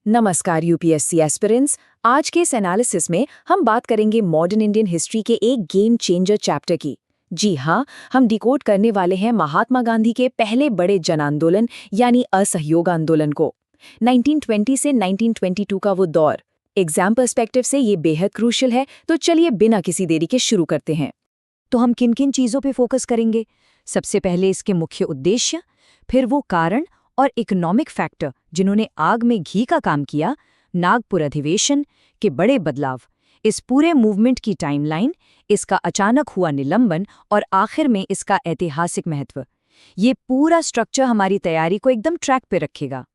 नमस्कार UPSC aspirants. आज के इस एनालिसिस में हम बात करेंगे मॉडर्न इंडियन हिस्ट्री के एक गेम चेंजर चैप्टर की। जी हाँ, हम डिकोड करने वाले हैं महात्मा गांधी के पहले बड़े जन आंदोलन यानी असहयोग आंदोलन को। 1920 से 1922 का वो दौर एग्जाम पर्सपेक्टिव से ये बेहद क्रूशियल है, तो चलिए बिना किसी देरी के शुरू करते हैं। तो हम किन किन चीज़ों पे फोकस करेंगे? सबसे पहले इसके मुख्य उद्देश्य, फिर वो कारण और इकोनॉमिक फैक्टर जिन्होंने आग में घी का काम किया, नागपुर अधिवेशन के बड़े बदलाव, इस पूरे मूवमेंट की टाइमलाइन, इसका अचानक हुआ निलंबन और आखिर में इसका ऐतिहासिक महत्व। ये पूरा स्ट्रक्चर हमारी तैयारी को एकदम ट्रैक पे रखेगा।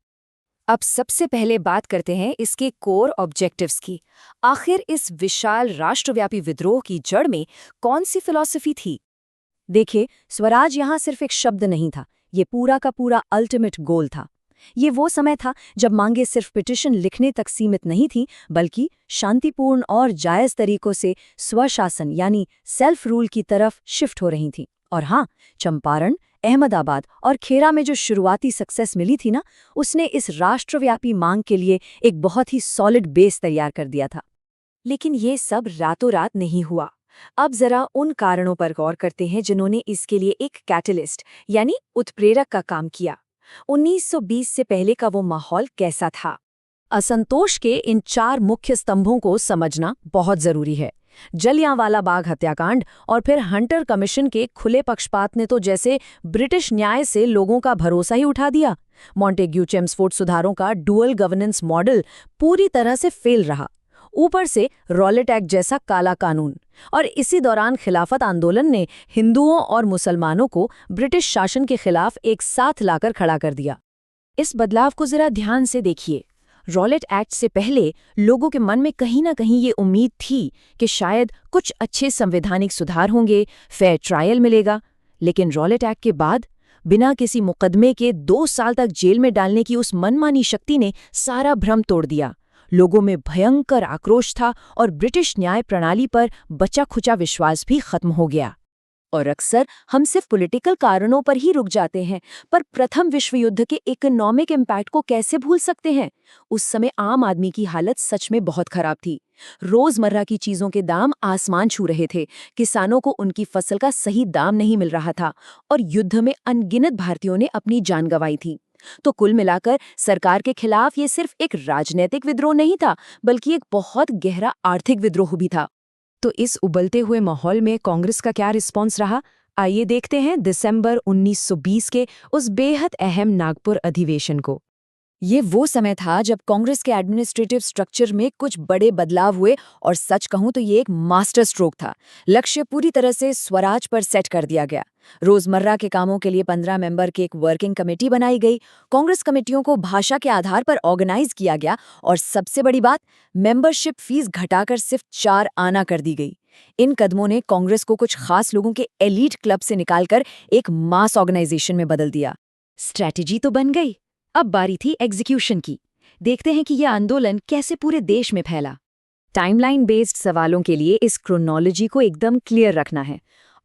अब सबसे पहले बात करते हैं इसके कोर ऑब्जेक्टिव्स की। आखिर इस विशाल राष्ट्रव्यापी विद्रोह की जड़ में कौन सी फिलॉसफी थी? देखिए, स्वराज यहाँ सिर्फ एक शब्द नहीं था, ये पूरा का पूरा अल्टीमेट गोल था। ये वो समय था जब मांगे सिर्फ पिटिशन लिखने तक सीमित नहीं थी, बल्कि शांतिपूर्ण और जायज तरीकों से स्वशासन यानी सेल्फ रूल की तरफ शिफ्ट हो रही थी। और हाँ, चंपारण, अहमदाबाद और खेरा में जो शुरुआती सक्सेस मिली थी ना, उसने इस राष्ट्रव्यापी मांग के लिए एक बहुत ही सॉलिड बेस तैयार कर दिया था। लेकिन ये सब रातों रात नहीं हुआ। अब जरा उन कारणों पर गौर करते हैं जिन्होंने इसके लिए एक कैटलिस्ट यानी उत्प्रेरक का काम किया। 1920 से पहले का वो माहौल कैसा था? असंतोष के इन 4 मुख्य स्तंभों को समझना बहुत जरूरी है। जलियांवाला बाग हत्याकांड और फिर हंटर कमीशन के खुले पक्षपात ने तो जैसे ब्रिटिश न्याय से लोगों का भरोसा ही उठा दिया। मॉन्टेग्यू चेम्सफोर्ड सुधारों का डुअल गवर्नेंस मॉडल पूरी तरह से फेल रहा। ऊपर से रॉलेट एक्ट जैसा काला कानून, और इसी दौरान खिलाफत आंदोलन ने हिंदुओं और मुसलमानों को ब्रिटिश शासन के खिलाफ एक साथ लाकर खड़ा कर दिया। इस बदलाव को जरा ध्यान से देखिए। रॉलेट एक्ट से पहले लोगों के मन में कहीं ना कहीं ये उम्मीद थी कि शायद कुछ अच्छे संवैधानिक सुधार होंगे, फेयर ट्रायल मिलेगा। लेकिन रॉलेट एक्ट के बाद बिना किसी मुकदमे के 2 साल तक जेल में डालने की उस मनमानी शक्ति ने सारा भ्रम तोड़ दिया। लोगों में भयंकर आक्रोश था और ब्रिटिश न्याय प्रणाली पर बचा खुचा विश्वास भी खत्म हो गया। और अक्सर हम सिर्फ पॉलिटिकल कारणों पर ही रुक जाते हैं, पर प्रथम विश्व युद्ध के इकोनॉमिक इम्पैक्ट को कैसे भूल सकते हैं? उस समय आम आदमी की हालत सच में बहुत खराब थी। रोजमर्रा की चीजों के दाम आसमान छू रहे थे, किसानों को उनकी फसल का सही दाम नहीं मिल रहा था और युद्ध में अनगिनत भारतीयों ने अपनी जान गंवाई थी। तो कुल मिलाकर सरकार के खिलाफ ये सिर्फ एक राजनीतिक विद्रोह नहीं था, बल्कि एक बहुत गहरा आर्थिक विद्रोह भी था। तो इस उबलते हुए माहौल में कांग्रेस का क्या रिस्पॉन्स रहा? आइए देखते हैं दिसंबर 1920 के उस बेहद अहम नागपुर अधिवेशन को। ये वो समय था जब कांग्रेस के एडमिनिस्ट्रेटिव स्ट्रक्चर में कुछ बड़े बदलाव हुए और सच कहूं तो ये एक मास्टर स्ट्रोक था। लक्ष्य पूरी तरह से स्वराज पर सेट कर दिया गया। रोजमर्रा के कामों के लिए 15 मेंबर की एक वर्किंग कमेटी बनाई गई। कांग्रेस कमेटियों को भाषा के आधार पर ऑर्गेनाइज किया गया और सबसे बड़ी बात, मेंबरशिप फीस घटाकर सिर्फ 4 आना कर दी गई। इन कदमों ने कांग्रेस को कुछ खास लोगों के एलीट क्लब से निकालकर एक मास ऑर्गेनाइजेशन में बदल दिया। स्ट्रैटेजी तो बन गई, अब बारी थी एग्जीक्यूशन की। देखते हैं कि यह आंदोलन कैसे पूरे देश में फैला। टाइमलाइन बेस्ड सवालों के लिए इस क्रोनोलॉजी को एकदम क्लियर रखना है।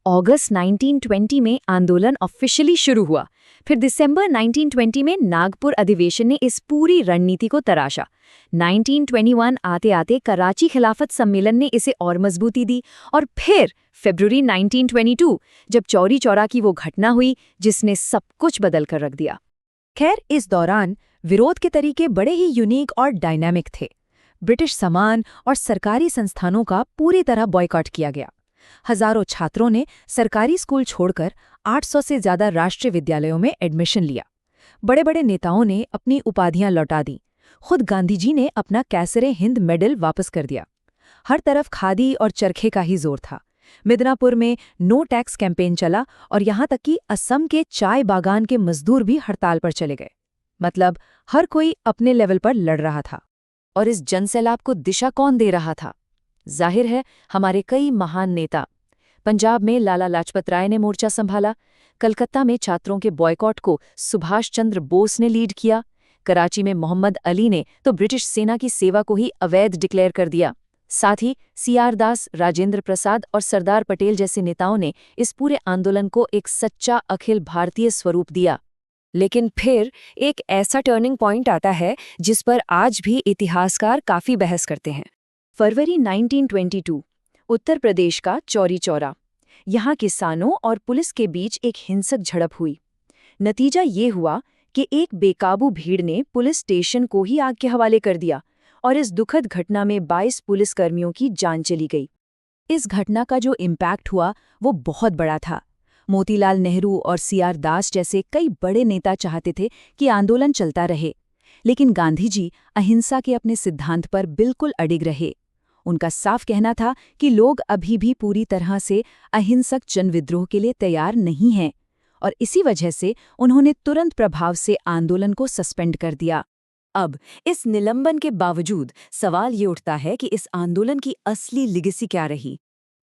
अगस्त 1920 में आंदोलन ऑफिशियली शुरू हुआ। फिर दिसंबर 1920 में नागपुर अधिवेशन ने इस पूरी रणनीति को तराशा। 1921 आते आते कराची खिलाफत सम्मेलन ने इसे और मजबूती दी, और फिर फरवरी 1922 जब चौरी चौरा की वो घटना हुई जिसने सब कुछ बदल कर रख दिया। खैर, इस दौरान विरोध के तरीके बड़े ही यूनिक और डायनामिक थे। ब्रिटिश सामान और सरकारी संस्थानों का पूरी तरह बॉयकॉट किया गया। हजारों छात्रों ने सरकारी स्कूल छोड़कर 800 से ज्यादा राष्ट्रीय विद्यालयों में एडमिशन लिया। बड़े बड़े नेताओं ने अपनी उपाधियां लौटा दी। खुद गांधी जी ने अपना कैसरे हिंद मेडल वापस कर दिया। हर तरफ खादी और चरखे का ही जोर था। मिदनापुर में नो टैक्स कैंपेन चला और यहाँ तक कि असम के चाय बागान के मजदूर भी हड़ताल पर चले गए। मतलब हर कोई अपने लेवल पर लड़ रहा था। और इस जनसैलाब को दिशा कौन दे रहा था? जाहिर है, हमारे कई महान नेता। पंजाब में लाला लाजपत राय ने मोर्चा संभाला। कलकत्ता में छात्रों के बॉयकॉट को सुभाष चंद्र बोस ने लीड किया। कराची में मोहम्मद अली ने तो ब्रिटिश सेना की सेवा को ही अवैध डिक्लेयर कर दिया। साथ ही सीआर दास, राजेंद्र प्रसाद और सरदार पटेल जैसे नेताओं ने इस पूरे आंदोलन को एक सच्चा अखिल भारतीय स्वरूप दिया। लेकिन फिर एक ऐसा टर्निंग पॉइंट आता है जिस पर आज भी इतिहासकार काफी बहस करते हैं। फरवरी 1922, उत्तर प्रदेश का चौरी चौरा। यहाँ किसानों और पुलिस के बीच एक हिंसक झड़प हुई। नतीजा ये हुआ कि एक बेकाबू भीड़ ने पुलिस स्टेशन को ही आग के हवाले कर दिया और इस दुखद घटना में 22 पुलिसकर्मियों की जान चली गई। इस घटना का जो इम्पैक्ट हुआ वो बहुत बड़ा था। मोतीलाल नेहरू और सीआर दास जैसे कई बड़े नेता चाहते थे कि आंदोलन चलता रहे, लेकिन गांधी जी अहिंसा के अपने सिद्धांत पर बिल्कुल अडिग रहे। उनका साफ कहना था कि लोग अभी भी पूरी तरह से अहिंसक जनविद्रोह के लिए तैयार नहीं हैं, और इसी वजह से उन्होंने तुरंत प्रभाव से आंदोलन को सस्पेंड कर दिया। अब इस निलंबन के बावजूद सवाल ये उठता है कि इस आंदोलन की असली लिगेसी क्या रही।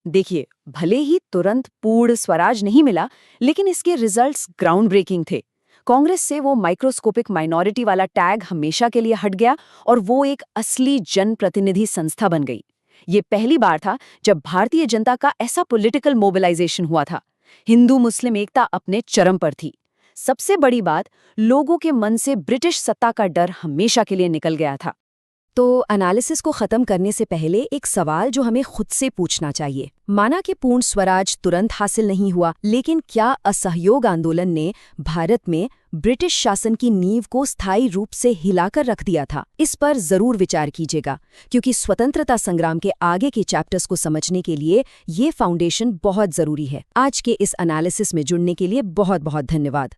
देखिए, भले ही तुरंत पूर्ण स्वराज नहीं मिला, लेकिन इसके रिजल्ट्स ग्राउंड ब्रेकिंग थे। कांग्रेस से वो माइक्रोस्कोपिक माइनॉरिटी वाला टैग हमेशा के लिए हट गया और वो एक असली जनप्रतिनिधि संस्था बन गई। ये पहली बार था जब भारतीय जनता का ऐसा पॉलिटिकल मोबिलाइजेशन हुआ था। हिंदू मुस्लिम एकता अपने चरम पर थी। सबसे बड़ी बात, लोगों के मन से ब्रिटिश सत्ता का डर हमेशा के लिए निकल गया था। तो एनालिसिस को खत्म करने से पहले एक सवाल जो हमें खुद से पूछना चाहिए। माना कि पूर्ण स्वराज तुरंत हासिल नहीं हुआ, लेकिन क्या असहयोग आंदोलन ने भारत में ब्रिटिश शासन की नींव को स्थायी रूप से हिलाकर रख दिया था? इस पर जरूर विचार कीजिएगा, क्योंकि स्वतंत्रता संग्राम के आगे के चैप्टर्स को समझने के लिए ये फाउंडेशन बहुत जरूरी है। आज के इस एनालिसिस में जुड़ने के लिए बहुत बहुत धन्यवाद।